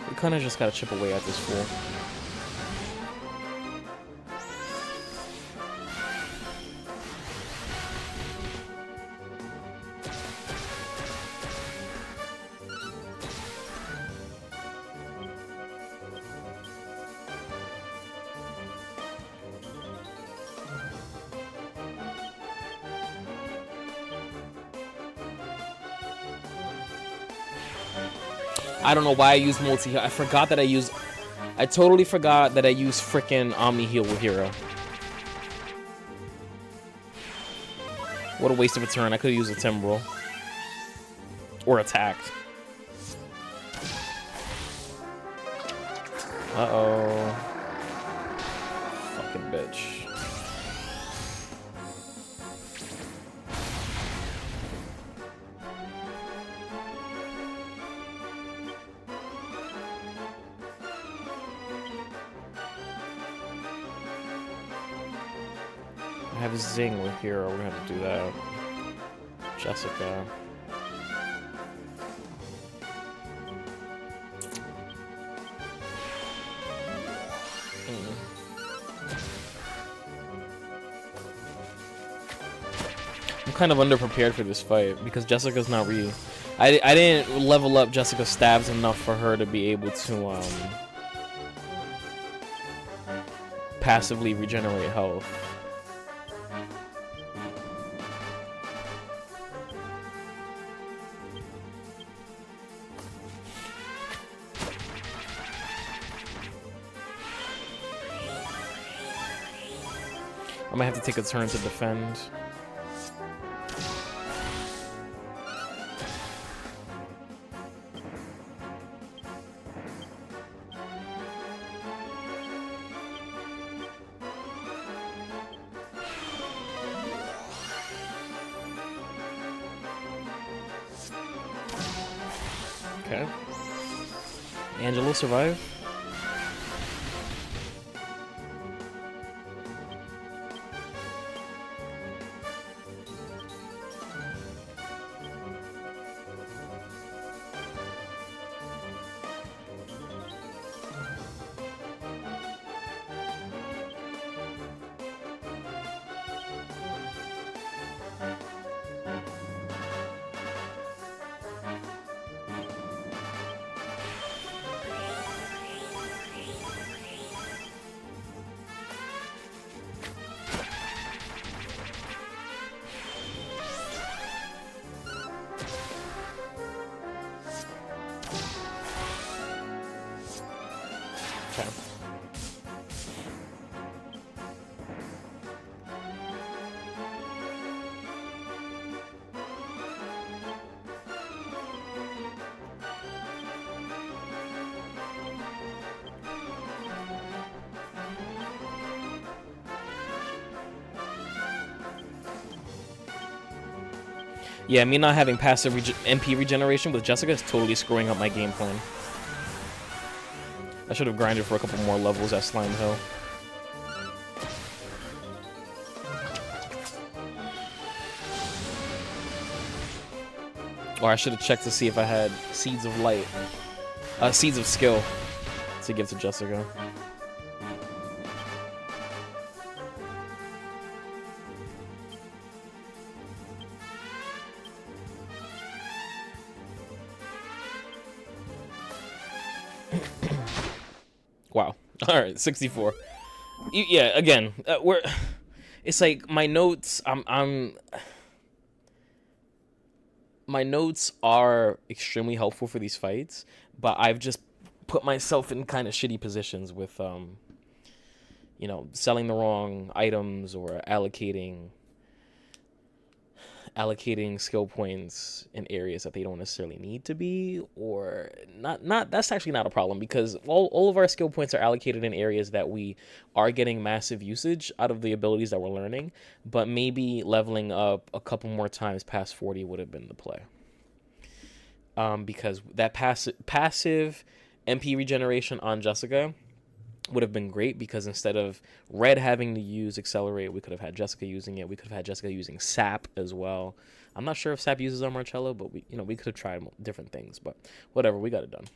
We kind of just gotta chip away at this fool. I don't know why I used multi-heal. I forgot that I totally forgot that I used frickin' Omni-Heal with Hero. What a waste of a turn. I could have used a Timbrel. Or attacked. Uh-oh. Fucking bitch. I have a Zing with Hero. We're gonna have to do that. Jessica. I'm kind of underprepared for this fight because Jessica's not really. I didn't level up Jessica's stabs enough for her to be able to passively regenerate health. I might have to take a turn to defend. Okay. Angelo survive? Okay. Yeah, me not having passive MP regeneration with Jessica is totally screwing up my game plan. I should have grinded for a couple more levels at Slime Hill. Or I should have checked to see if I had Seeds of Light, Seeds of Skill to give to Jessica. Wow. All right, 64. Yeah, again, it's like my notes. My notes are extremely helpful for these fights, but I've just put myself in kind of shitty positions with, you know, selling the wrong items or allocating skill points in areas that they don't necessarily need to be, or not that's actually not a problem, because all of our skill points are allocated in areas that we are getting massive usage out of the abilities that we're learning, but maybe leveling up a couple more times past 40 would have been the play, because that passive MP regeneration on Jessica would have been great, because instead of Red having to use Accelerate, we could have had Jessica using it. We could have had Jessica using Sap as well. I'm not sure if Sap uses on Marcello, but we could have tried different things, but whatever, we got it done.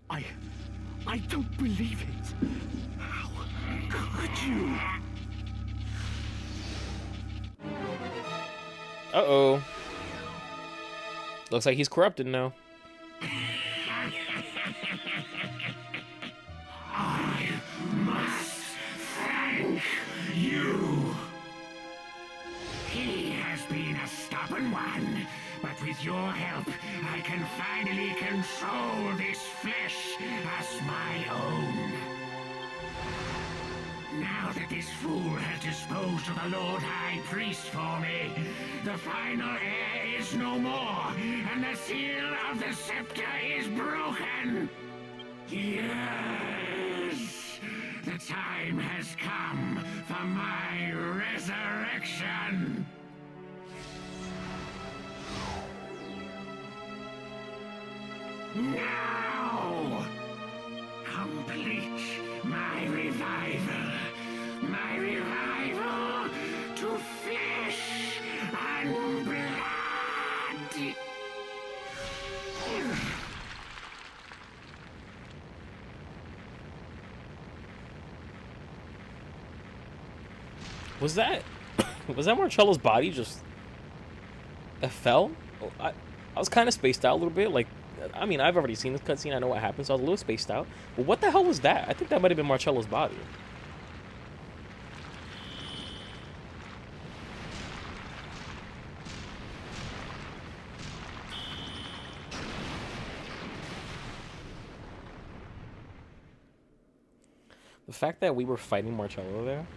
I don't believe it. How could you? Uh-oh. Looks like he's corrupted now. I must thank you. He has been a stubborn one, but with your help, I can finally control this flesh as my own. Now that this fool has disposed of the Lord High Priest for me, the final heir is no more, and the seal of the scepter is broken. Yes, the time has come for my resurrection. Now, complete my revival to flesh and blood. Was that Marcello's body just fell? I was kind of spaced out a little bit. Like, I mean, I've already seen this cutscene. I know what happened, so I was a little spaced out. But what the hell was that? I think that might have been Marcello's body. The fact that we were fighting Marcello there,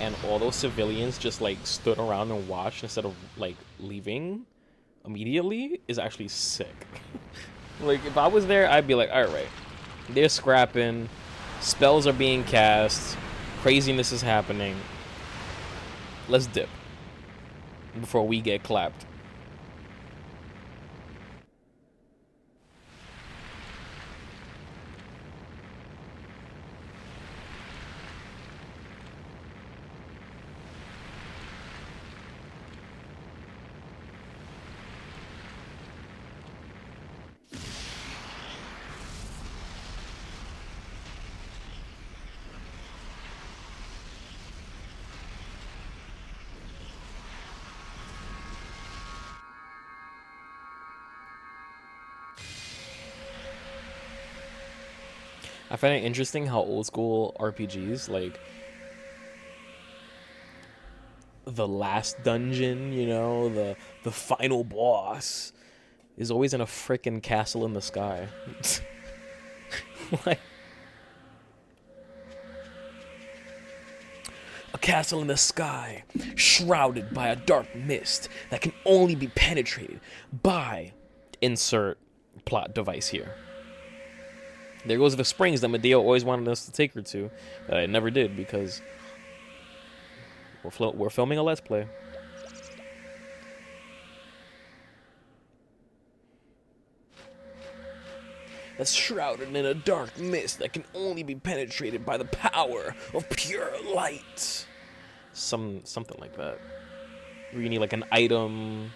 and all those civilians just like stood around and watched instead of like leaving immediately is actually sick. Like, if I was there, I'd be like, all right, they're scrapping, spells are being cast, craziness is happening, let's dip before we get clapped. I find it interesting how old school RPGs, like the last dungeon, you know, the final boss is always in a frickin' castle in the sky. Like, a castle in the sky, shrouded by a dark mist that can only be penetrated by insert plot device here. There goes the springs that Medea always wanted us to take her to, that I never did because we're filming a Let's Play. That's shrouded in a dark mist that can only be penetrated by the power of pure light. Something like that. Where you need like an item,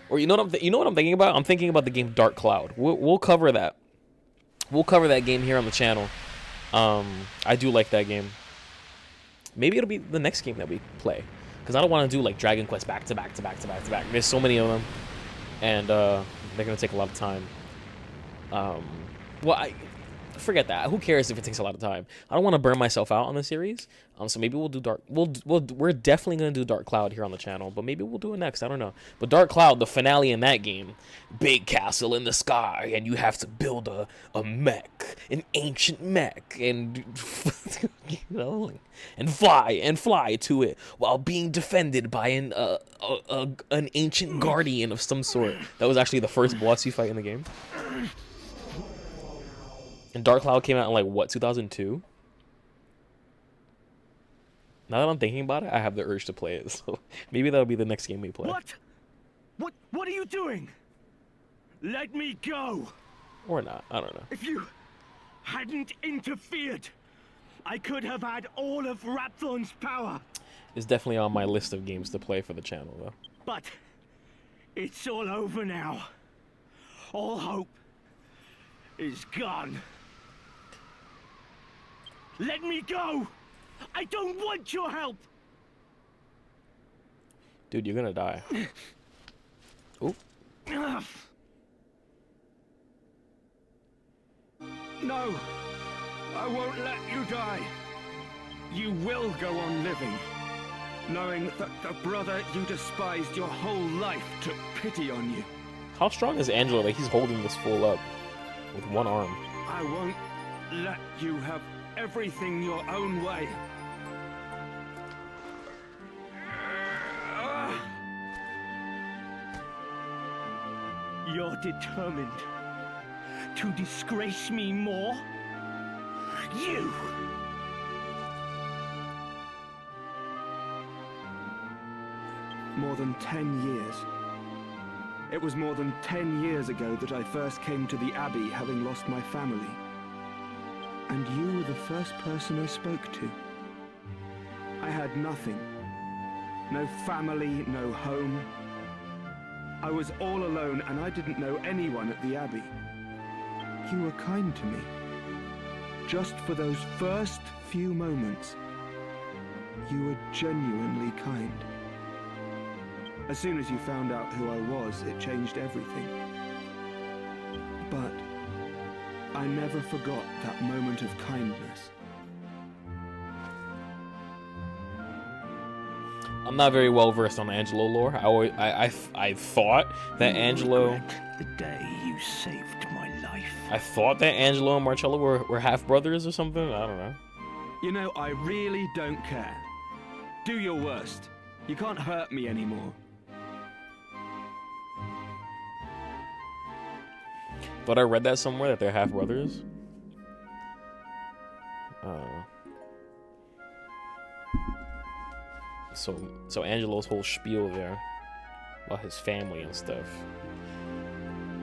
or you know what I'm thinking about? I'm thinking about the game Dark Cloud. We'll cover that. We'll cover that game here on the channel. I do like that game. Maybe it'll be the next game that we play, because I don't want to do like Dragon Quest back to back. There's so many of them. and they're gonna take a lot of time. Well, I forget that. Who cares if it takes a lot of time? I don't want to burn myself out on the series. So maybe we'll do Dark. We're definitely gonna do Dark Cloud here on the channel, but maybe we'll do it next. I don't know. But Dark Cloud, the finale in that game, big castle in the sky, and you have to build a mech, an ancient mech, and you know, and fly to it while being defended by an ancient guardian of some sort. That was actually the first boss you fight in the game. And Dark Cloud came out in like what, 2002? Now that I'm thinking about it, I have the urge to play it. So maybe that'll be the next game we play. What are you doing? Let me go. Or not. I don't know. If you hadn't interfered, I could have had all of Rapthorn's power. It's definitely on my list of games to play for the channel, though. But it's all over now. All hope is gone. Let me go! I don't want your help! Dude, you're gonna die. Oop. No! I won't let you die. You will go on living, knowing that the brother you despised your whole life took pity on you. How strong is Angelo that he's holding this fool up with one arm? I won't let you have everything your own way. You're determined to disgrace me more? You! More than 10 years. It was more than 10 years ago that I first came to the Abbey, having lost my family. And you were the first person I spoke to. I had nothing. No family, no home. I was all alone and I didn't know anyone at the Abbey. You were kind to me. Just for those first few moments, you were genuinely kind. As soon as you found out who I was, it changed everything. But I never forgot that moment of kindness. I'm not very well versed on Angelo lore. I thought that Angelo. The day you saved my life. I thought that Angelo and Marcello were half brothers or something. I don't know. You know, I really don't care. Do your worst. You can't hurt me anymore. Thought I read that somewhere that they're half brothers. So Angelo's whole spiel there about his family and stuff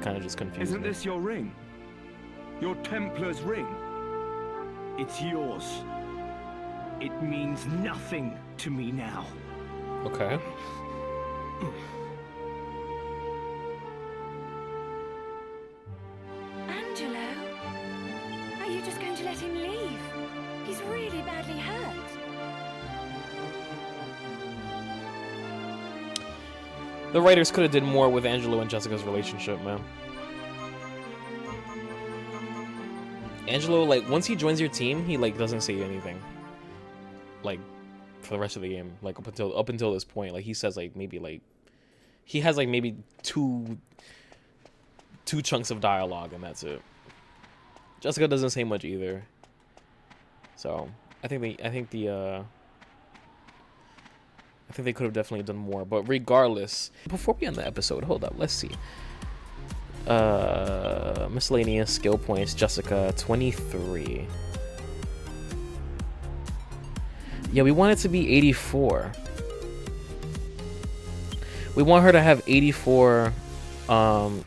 kind of just confused Isn't me. this your ring? Your Templar's ring? It's yours. It means nothing to me now. Okay. Angelo? Are you just going to let him leave? He's really badly hurt. The writers could have did more with Angelo and Jessica's relationship, man. Angelo, like, once he joins your team, he, like, doesn't say anything. Like, for the rest of the game. Like, up until this point. Like, he says, like, maybe, like... He has, like, maybe two chunks of dialogue, and that's it. Jessica doesn't say much either. So, I think they could have definitely done more, but regardless, before we end the episode, hold up, let's see. Miscellaneous skill points, Jessica, 23. Yeah, we want it to be 84. We want her to have 84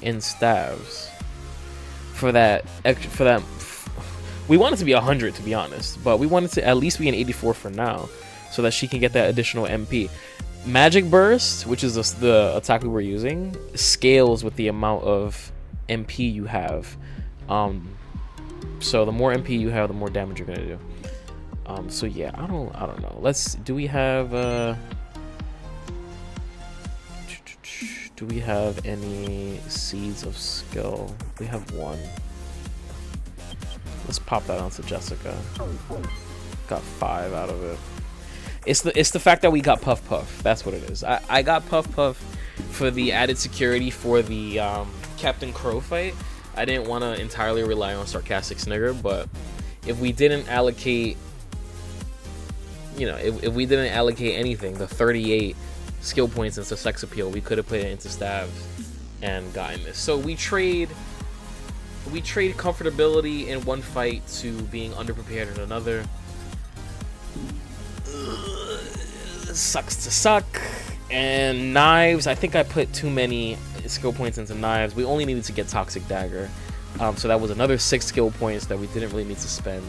in staves. For that, we want it to be 100, to be honest, but we want it to at least be an 84 for now, so that she can get that additional MP. Magic Burst, which is the attack we were using, scales with the amount of MP you have. So the more MP you have, the more damage you're gonna do. So yeah, I don't know. Do we have Do we have any seeds of skill? We have one. Let's pop that onto Jessica. Got 5 out of it. It's the fact that we got Puff Puff. That's what it is. I got Puff Puff for the added security for the Captain Crow fight. I didn't want to entirely rely on Sarcastic Snigger, but if we didn't allocate, you know, if we didn't allocate anything, the 38 skill points into Sex Appeal, we could have put it into Stabs and gotten this. So we trade comfortability in one fight to being underprepared in another. Sucks to suck. And knives, I think I put too many skill points into knives. We only needed to get Toxic Dagger, so that was another 6 skill points that we didn't really need to spend.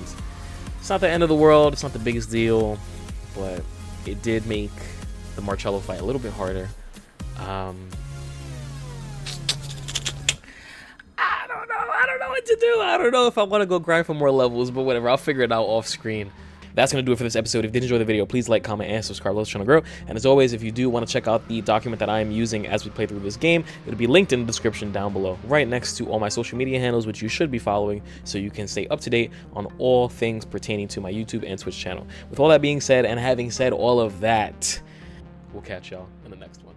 It's not the end of the world, it's not the biggest deal, but it did make the Marcello fight a little bit harder. I don't know what to do. I don't know if I want to go grind for more levels, but whatever, I'll figure it out off screen. That's going to do it for this episode. If you did enjoy the video, please like, comment, and subscribe. Let's try to grow. And as always, if you do want to check out the document that I am using as we play through this game, it'll be linked in the description down below, right next to all my social media handles, which you should be following so you can stay up to date on all things pertaining to my YouTube and Twitch channel. With all that being said, and having said all of that, we'll catch y'all in the next one.